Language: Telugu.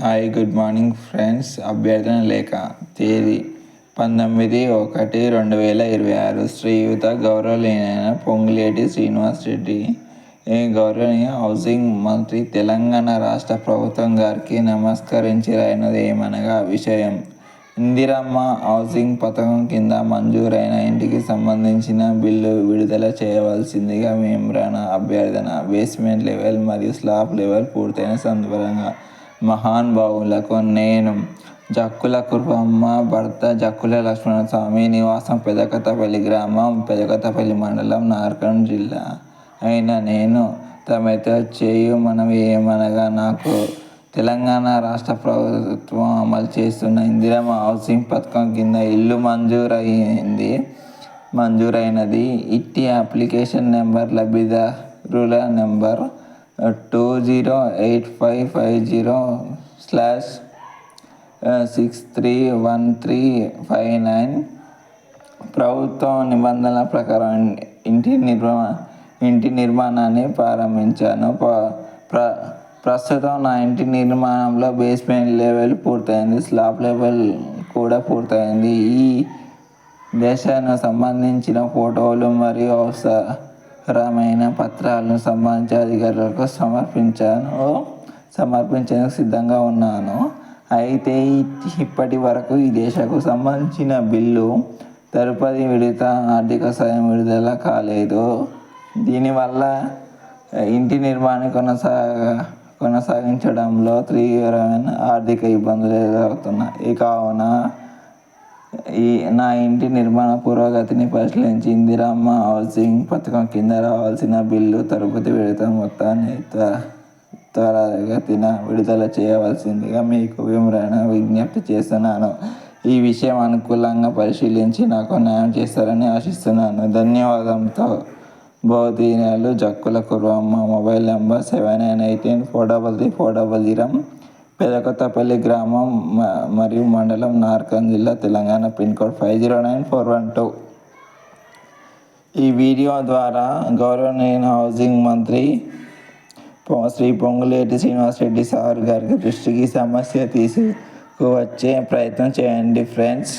Hi, good morning friends. అభ్యర్థన లేఖ తేదీ 19/1/2026. శ్రీయుత గౌరవనీయులైన పొంగులేటి శ్రీనివాస్ రెడ్డి గౌరవనీయ హౌసింగ్ మంత్రి తెలంగాణ రాష్ట్ర ప్రభుత్వం గారికి నమస్కరించి రాయినది ఏమనగా విషయం ఇందిరమ్మ హౌసింగ్ పథకం కింద మంజూరైన ఇంటికి సంబంధించిన బిల్లు విడుదల చేయవలసిందిగా మెమ్రాన అభ్యర్థన. బేస్మెంట్ లెవెల్ మరియు స్లాబ్ లెవెల్ పూర్తయిన సందర్భంగా మహానుభావులకు నేను జక్కుల కుర్మమ్మ భర్త జక్కుల లక్ష్మణస్వామి నివాసం పెదకొత్తపల్లి గ్రామం పెదకొత్తపల్లి మండలం నార్కల్ జిల్లా అయిన నేను తమతో చేయు మనవి ఏమనగా నాకు తెలంగాణ రాష్ట్ర ప్రభుత్వం అమలు చేస్తున్న ఇందిరమ్మ హౌసింగ్ పథకం కింద ఇల్లు మంజూరైనది. ఇట్టి అప్లికేషన్ నెంబర్ లబ్ధిదారుల నెంబర్ 2085/631359. ప్రభుత్వ నిబంధనల ప్రకారం ఇంటి నిర్మాణాన్ని ప్రారంభించాను. ప్రస్తుతం నా ఇంటి నిర్మాణంలో బేస్మెంట్ లెవెల్ పూర్తయింది, స్లాబ్ లెవెల్ కూడా పూర్తయింది. ఈ దశకు సంబంధించిన ఫోటోలు మరియు అవసరమైన పత్రాలను సంబంధించిన అధికారులకు సమర్పించేందుకు సిద్ధంగా ఉన్నాను. అయితే ఇప్పటి వరకు ఈ దశకు సంబంధించిన బిల్లు తదుపరి విడత ఆర్థిక సాయం విడుదల కాలేదు. దీనివల్ల ఇంటి నిర్మాణాన్ని కొనసాగించడంలో తీవ్రమైన ఆర్థిక ఇబ్బందులు ఎదురవుతున్నాయి. కావున నా ఇంటి నిర్మాణ పురోగతిని పరిశీలించి ఇందిరమ్మ హౌసింగ్ పథకం కింద రావాల్సిన బిల్లు తదుపరి విడత మొత్తాన్ని త్వరగతిన విడుదల చేయవలసిందిగా మీకు విజ్ఞప్తి చేస్తున్నాను. ఈ విషయం అనుకూలంగా పరిశీలించి నాకు న్యాయం చేస్తారని ఆశిస్తున్నాను. ధన్యవాదంతో బహుదీనాలు జక్కుల కుర్మమ్మ. Mobile number 7918433400. పెదకొత్తపల్లి గ్రామం మరియు మండలం నార్కల్ జిల్లా తెలంగాణ. Pin code 509412. ఈ వీడియో ద్వారా గౌరవనీయ హౌసింగ్ మంత్రి శ్రీ పొంగులేటి శ్రీనివాస్ రెడ్డి సార్ గారికి దృష్టికి సమస్య తీసుకువచ్చే ప్రయత్నం చేయండి ఫ్రెండ్స్.